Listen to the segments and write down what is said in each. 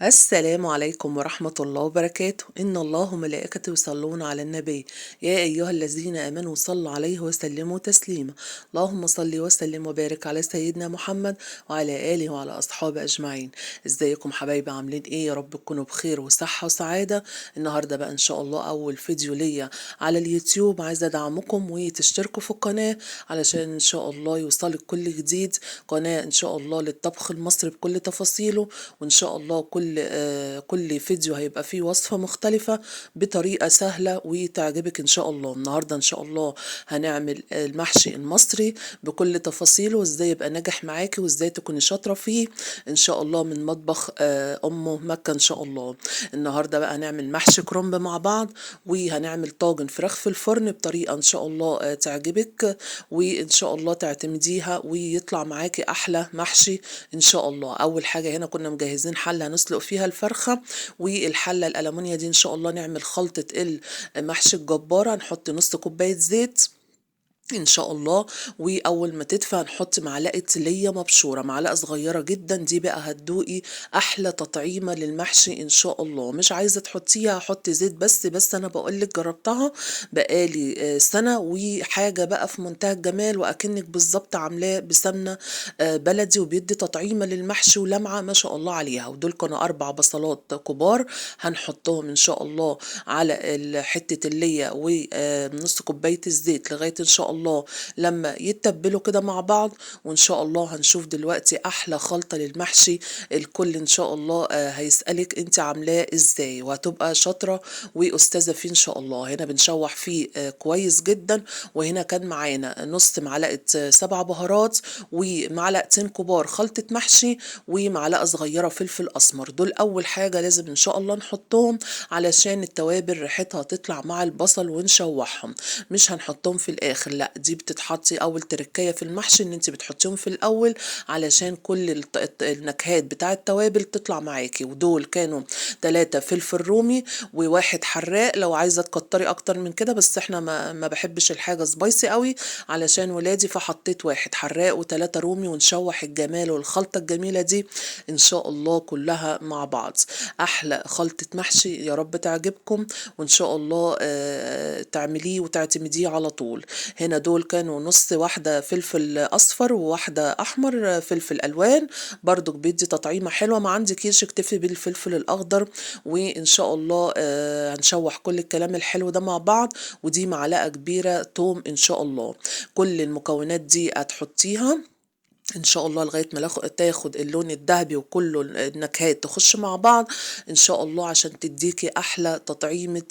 السلام عليكم ورحمة الله وبركاته. إن الله وملائكته يصلون على النبي، يا أيها الذين آمنوا صلوا عليه وسلموا تسليما. اللهم صل وسلم وبارك على سيدنا محمد وعلى آله وعلى أصحابه أجمعين. ازيكم حبايبي؟ عاملين إيه؟ يا رب تكونوا بخير وصحة وسعادة. النهاردة بقى إن شاء الله أول فيديو ليا على اليوتيوب، عايزة أدعمكم وتشتركوا في القناة علشان إن شاء الله يوصلك كل جديد. قناة إن شاء الله للطبخ المصري بكل تفاصيله، وإن شاء الله كل فيديو هيبقى فيه وصفة مختلفة بطريقة سهلة وتعجبك إن شاء الله. النهاردة إن شاء الله هنعمل المحشي المصري بكل تفاصيله، وإزاي يبقى ناجح معاكي وإزاي تكوني شاطرة فيه إن شاء الله، من مطبخ أمه مكة إن شاء الله. النهاردة بقى هنعمل محشي كرنب مع بعض، وهنعمل طاجن فراخ في الفرن بطريقة إن شاء الله تعجبك، وإن شاء الله تعتمديها ويطلع معاكي أحلى محشي إن شاء الله. أول حاجة هنا كنا مجهزين حلة هنسلق فيها الفرخة، والحلة الألمونيا دي إن شاء الله نعمل خلطة المحشي الجبارة. هنحط نص كوباية زيت ان شاء الله، واول ما تدفى هنحط معلقه ليا مبشوره، معلقه صغيره جدا، دي بقى هتدوقي احلى تطعيمه للمحشي ان شاء الله. مش عايزه تحطيها، حطي زيت بس انا بقولك جربتها بقالي سنه، وحاجه بقى في منتهى الجمال، واكنك بالظبط عاملاه بسمنه بلدي، وبيدي تطعيمه للمحشي ولمعه ما شاء الله عليها. ودول كانوا 4 بصلات كبار هنحطهم ان شاء الله على حته الليا ونص كوبايه الزيت لغايه ان شاء الله لما يتبلوا كده مع بعض. وان شاء الله هنشوف دلوقتي احلى خلطة للمحشي. الكل ان شاء الله هيسألك انت عاملاه ازاي، وهتبقى شاطرة واستاذة فيه ان شاء الله. هنا بنشوح فيه كويس جدا. وهنا كان معانا نص معلقة 7 بهارات، ومعلقتين كبار خلطة محشي، ومعلقة صغيرة فلفل اسمر. دول اول حاجة لازم ان شاء الله نحطهم علشان التوابل ريحتها تطلع مع البصل ونشوحهم. مش هنحطهم في الاخر، لا، دي بتتحطي اول تركية في المحشي ان انت بتحطيهم في الاول علشان كل النكهات بتاع التوابل تطلع معاكي. ودول كانوا 3 فلفل رومي وواحد حراق، لو عايزة تكتري اكتر من كده، بس احنا ما بحبش الحاجة سبايسي قوي علشان ولادي، فحطيت واحد حراق و3 رومي. ونشوح الجمال والخلطة الجميلة دي ان شاء الله كلها مع بعض. احلى خلطة محشي، يا رب تعجبكم وان شاء الله تعمليه وتعتمديه على طول. هنا دول كانوا نص واحدة فلفل اصفر وواحدة احمر فلفل الوان، برضو بيدي تطعيمة حلوة. ما عندكيش اكتفي بالفلفل الاخضر. وان شاء الله هنشوح كل الكلام الحلو ده مع بعض. ودي معلقة كبيرة توم ان شاء الله. كل المكونات دي هتحطيها ان شاء الله لغايه ما تاخد اللون الذهبي، وكله النكهات تخش مع بعض ان شاء الله، عشان تديكي احلى تطعيمه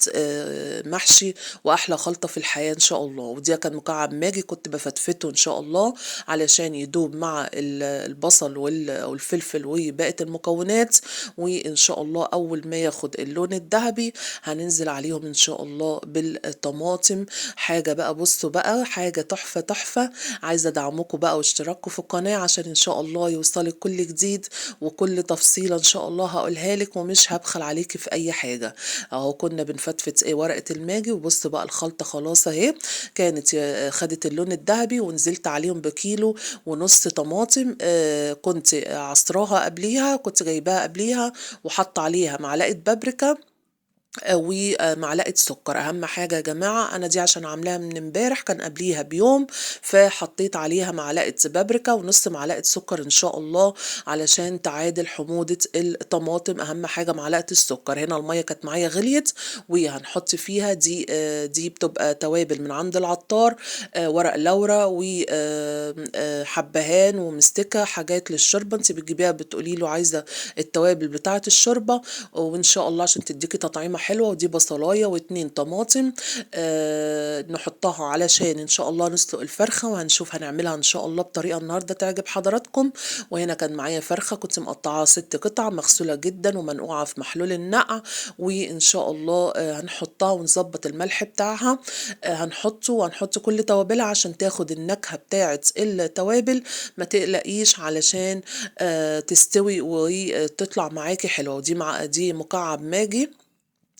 محشي واحلى خلطه في الحياه ان شاء الله. ودي كان مكعب ماجي كنت بفتفته ان شاء الله علشان يدوب مع البصل والفلفل وباقي المكونات. وان شاء الله اول ما ياخد اللون الذهبي هننزل عليهم ان شاء الله بالطماطم. حاجه بقى، بصوا بقى، حاجه تحفه تحفه. عايزه ادعمكم بقى واشتراككم في القناه عشان ان شاء الله يوصلك كل جديد، وكل تفصيله ان شاء الله هقولها لك، ومش هبخل عليكي في اي حاجه. اهو كنا بنفتفت ورقه الماجي، وبص بقى الخلطه خلاص اهي، كانت خدت اللون الذهبي. ونزلت عليهم بكيلو ونص طماطم كنت عصراها قبليها، كنت جايباها قبليها، وحط عليها معلقه بابريكا ومعلقه سكر. اهم حاجه يا جماعه، انا دي عشان عاملاها من امبارح كان قبليها بيوم، فحطيت عليها معلقه بابريكا ونص معلقه سكر ان شاء الله علشان تعادل حموضه الطماطم. اهم حاجه معلقه السكر. هنا الميه كانت معايا غليت، وهنحط فيها دي بتبقى توابل من عند العطار، ورق لورا وحبهان ومستكه، حاجات للشوربه انت بتجيبيها بتقولي له عايزه التوابل بتاعه الشوربه، وان شاء الله عشان تديكي تطعيمه حلوه. ودي بصلايه و2 طماطم نحطها علشان ان شاء الله نسلق الفرخه، وهنشوف هنعملها ان شاء الله بطريقه النهارده تعجب حضراتكم. وهنا كان معايا فرخه كنت مقطعاها 6 قطع، مغسوله جدا ومنقوعه في محلول النقع. وان شاء الله هنحطها ونظبط الملح بتاعها، هنحطه وهنحط كل توابلها عشان تاخد النكهه بتاعه التوابل. ما تقلقيش علشان تستوي وتطلع معاكي حلوه. ودي دي مكعب ماجي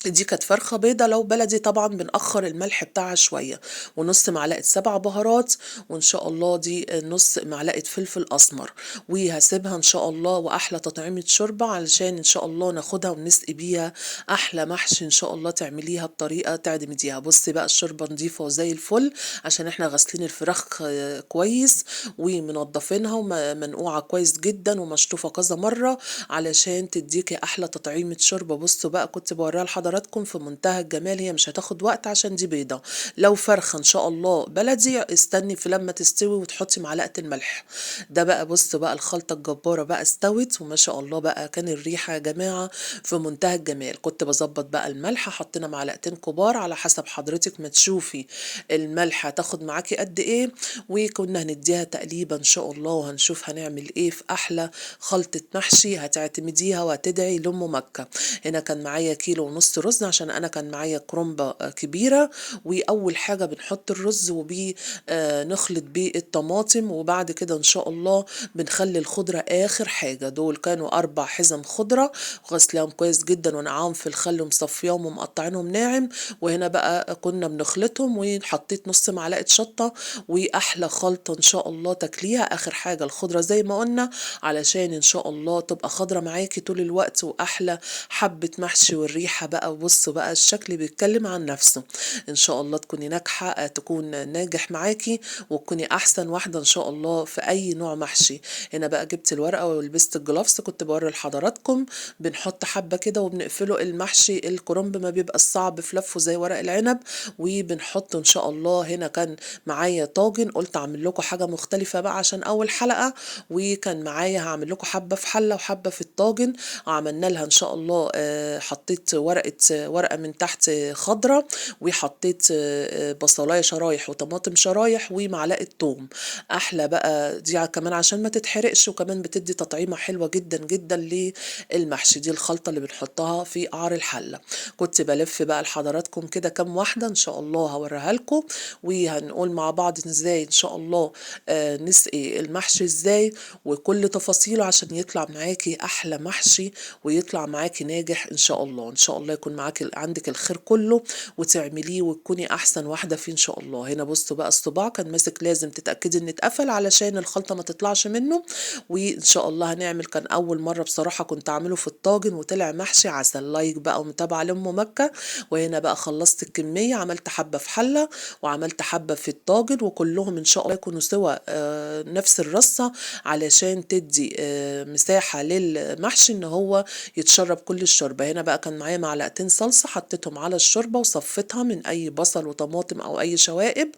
دي كانت فرخة بيضة، لو بلدي طبعا بنأخر الملح بتاعها شوية، ونص معلقة 7 بهارات، وإن شاء الله دي نص معلقة فلفل أسمر، وهسيبها إن شاء الله وأحلى تطعيمة شوربة علشان إن شاء الله ناخدها ونسقي بيها أحلى محشي إن شاء الله تعمليها بطريقة تعدمديها. بصي بقى الشوربة نضيفة وزي الفل عشان احنا غاسلين الفراخ كويس ومنضفينها ومنقوعة كويس جدا ومشطوفة كذا مرة علشان تديكي أحلى تطعيمة شوربة. بصوا بقى كنت بوريها لحضراتكم في منتهى الجمال، هي مش هتاخد وقت عشان دي بيضة. لو فرخة ان شاء الله بلدي استني في لما تستوي وتحطي معلقة الملح. ده بقى بصوا بقى الخلطة الجبارة بقى استوت وما شاء الله بقى كان الريحة يا جماعة في منتهى الجمال. كنت بظبط بقى الملح، حطينا معلقتين كبار على حسب حضرتك ما تشوفي الملح هتاخد معاكي قد ايه، وكنا هنديها تقليبة ان شاء الله وهنشوف هنعمل ايه في احلى خلطة محشي هتعتمديها وهتدعي لأم مكة. هنا كان معايا كيلو ونص رز عشان انا كان معايا كرومبة كبيرة. واول حاجة بنحط الرز وبيه نخلط بيه الطماطم، وبعد كده ان شاء الله بنخلي الخضرة اخر حاجة. دول كانوا 4 حزم خضرة غسلاهم كويس جدا ونقعهم في الخل ومصفياهم ومقطعينهم ناعم. وهنا بقى كنا بنخلطهم وحطيت نص معلقة شطة، واحلى خلطة ان شاء الله تاكليها اخر حاجة الخضرة زي ما قلنا علشان ان شاء الله تبقى خضرة معاكي طول الوقت واحلى حبة محشي. والريحة بقى بصوا بقى الشكل بيتكلم عن نفسه. ان شاء الله تكوني ناجحة تكون ناجح معاكي وتكوني احسن واحدة ان شاء الله في اي نوع محشي. هنا بقى جبت الورقة ولبست الجلافز كنت بوري لحضراتكم بنحط حبة كده وبنقفله. المحشي الكرنب ما بيبقى الصعب في لفه زي ورق العنب، وبنحط ان شاء الله. هنا كان معايا طاجن قلت اعمل لكم حاجة مختلفة بقى عشان اول حلقة، وكان معايا هعمل لكم حبة في حلة وحبة في الطاجن. عملنا لها ان شاء الله حطيت ورقة من تحت خضرة، وحطيت بصلاية شرايح وطماطم شرايح ومعلقة توم. احلى بقى دي كمان عشان ما تتحرقش، وكمان بتدي تطعيمة حلوة جدا جدا للمحشي. دي الخلطة اللي بنحطها في قعر الحلة. كنت بلف بقى لحضراتكم كده كام واحدة ان شاء الله هوريها لكم، وهنقول مع بعض ازاي ان شاء الله نسقي المحشي ازاي وكل تفاصيله عشان يطلع معاكي احلى محشي ويطلع معاكي ناجح ان شاء الله. ان شاء الله يكون معاكي عندك الخير كله وتعمليه وتكوني احسن واحده فيه ان شاء الله. هنا بصوا بقى الصباع كان ماسك، لازم تتاكدي ان اتقفل علشان الخلطه ما تطلعش منه. وان شاء الله هنعمل، كان اول مره بصراحه كنت اعمله في الطاجن وطلع محشي عسل. لايك بقى ومتابعه لام مكه. وهنا بقى خلصت الكميه، عملت حبه في حله وعملت حبه في الطاجن، وكلهم ان شاء الله يكونوا سوا نفس الرصه علشان تدي مساحة للمحشي ان هو يتشرب كل الشوربة. هنا بقى كان معايا معلقتين صلصة حطيتهم على الشوربة وصفتها من اي بصل وطماطم او اي شوائب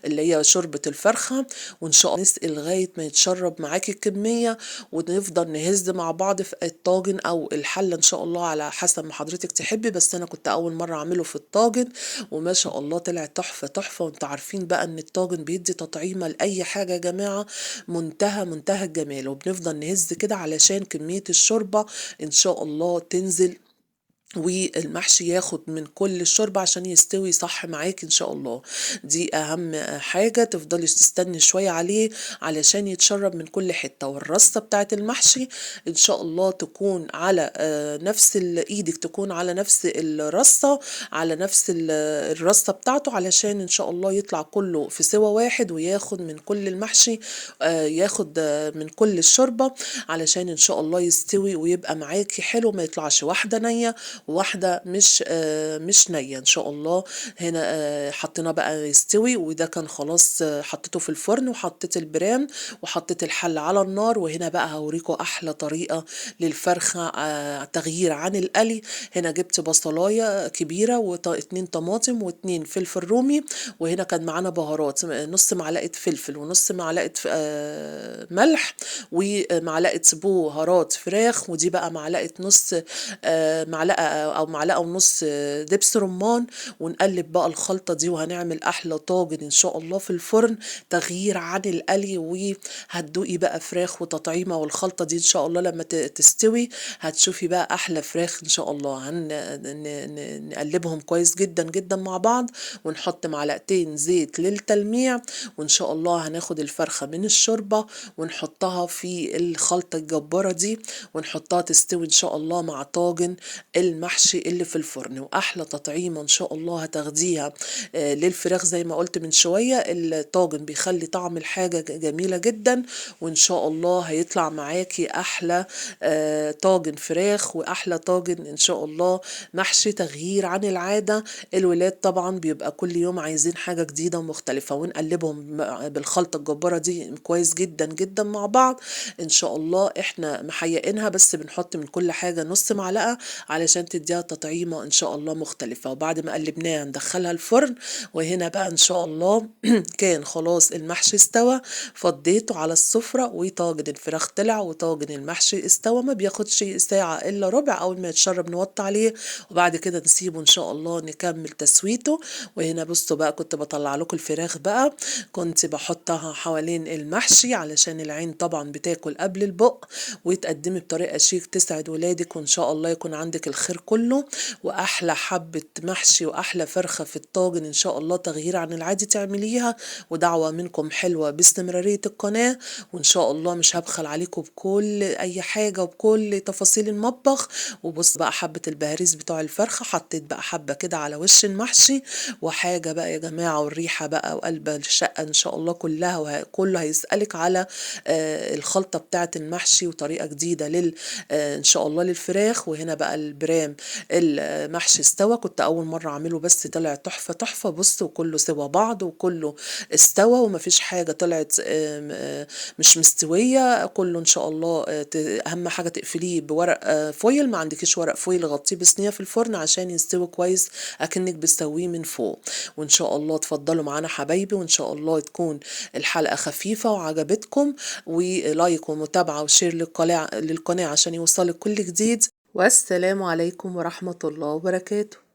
اللي هي شوربة الفرخة. وان شاء الله نسقي لغاية ما يتشرب معاكي الكمية، ونفضل نهز مع بعض في الطاجن او الحلة ان شاء الله على حسب ما حضرتك تحبي. بس انا كنت اول مرة اعمله في الطاجن وما شاء الله طلع تحفة تحفة. وانتوا عارفين بقى ان الطاجن بيدي تطعيمة لأي حاجة يا جماعة منتهى الجمال. وبنفضل نهز كده علشان كمية الشوربة ان شاء الله تنزل والمحشي ياخد من كل الشوربة عشان يستوي صح معاك ان شاء الله. دي اهم حاجة، تفضلي تستني شوية عليه علشان يتشرب من كل حتة. والرصة بتاعت المحشي ان شاء الله تكون على نفس ايدك تكون على نفس الرصة، على نفس الرصة بتاعته علشان ان شاء الله يطلع كله في سوا واحد وياخد من كل المحشي ياخد من كل الشوربة علشان ان شاء الله يستوي ويبقى معاكي حلو، ما يطلعش واحدة نية وواحدة مش نية ان شاء الله. هنا حطينا بقى يستوي، وده كان خلاص حطيته في الفرن وحطيت البرام وحطيت الحل على النار. وهنا بقى هوريكم احلى طريقة للفرخة تغيير عن القلي. هنا جبت بصلاية كبيرة واتنين طماطم واتنين فلفل رومي، وهنا كان معانا بهارات نص معلقة فلفل ونص معلقة ملح ومعلقة بهارات فراخ، ودي بقى معلقة نص معلقة او معلقة ونص دبس رمان. ونقلب بقى الخلطة دي وهنعمل احلى طاجن ان شاء الله في الفرن تغيير عن القلي. وهتدوقي بقى فراخ وتطعيمة، والخلطة دي ان شاء الله لما تستوي هتشوفي بقى احلى فراخ ان شاء الله. نقلبهم كويس جدا جدا مع بعض ونحط معلقتين زيت للتلميع، وان شاء الله هناخد الفرخة من الشوربة ونحطها في الخلطة الجبارة دي ونحطها تستوي ان شاء الله مع طاجن المحشي اللي في الفرن. واحلى تطعيمه ان شاء الله هتاخديها للفراخ زي ما قلت من شويه. الطاجن بيخلي طعم الحاجه جميله جدا، وان شاء الله هيطلع معاكي احلى طاجن فراخ واحلى طاجن ان شاء الله محشي، تغيير عن العاده. الولاد طبعا بيبقى كل يوم عايزين حاجه جديده ومختلفه، ونقلبهم بالخلطه الجباره دي كويس جدا جدا مع بعض. ان شاء الله احنا محيقينها، بس بنحط من كل حاجه نص معلقه علشان تديها تطعيمه ان شاء الله مختلفه. وبعد ما قلبناها ندخلها الفرن. وهنا بقى ان شاء الله كان خلاص المحشي استوى، فضيته على السفره، وطاجن الفراخ طلع وطاجن المحشي استوى. ما بياخدش ساعه الا ربع. اول ما يتشرب نوطي عليه، وبعد كده نسيبه ان شاء الله نكمل تسويته. وهنا بصوا بقى كنت بطلع لكم الفراخ بقى، كنت بحطها حوالين المحشي علشان العين طبعا بتاكل قبل البق، وتقدمي بطريقه شيك تسعد ولادك، وان شاء الله يكون عندك الخير كله. واحلى حبه محشي واحلى فرخه في الطاجن ان شاء الله، تغيير عن العادي تعمليها. ودعوه منكم حلوه باستمراريه القناه، وان شاء الله مش هبخل عليكم بكل اي حاجه وبكل تفاصيل المطبخ. وبص بقى حبه البهاريز بتوع الفرخه، حطيت بقى حبه كده على وش المحشي. وحاجه بقى يا جماعه، والريحه بقى وقلب الشقه ان شاء الله كلها، وكله هيسالك على الخلطه بتاعه المحشي وطريقه جديده ان شاء الله للفراخ. وهنا بقى البرام المحشي استوى، كنت اول مره اعمله بس طلع تحفه تحفه. بص وكله سوا بعض وكله استوى، ومفيش حاجه طلعت مش مستويه، كله ان شاء الله. اهم حاجه تقفليه بورق فويل، ما عندكيش ورق فويل غطيه بصينيه في الفرن عشان يستوي كويس اكنك بتسويه من فوق. وان شاء الله تفضلوا معانا حبايبي، وان شاء الله تكون الحلقه خفيفه وعجبتكم. ولايك ومتابعه وشير للقناه عشان يوصلك كل جديد. والسلام عليكم ورحمه الله وبركاته.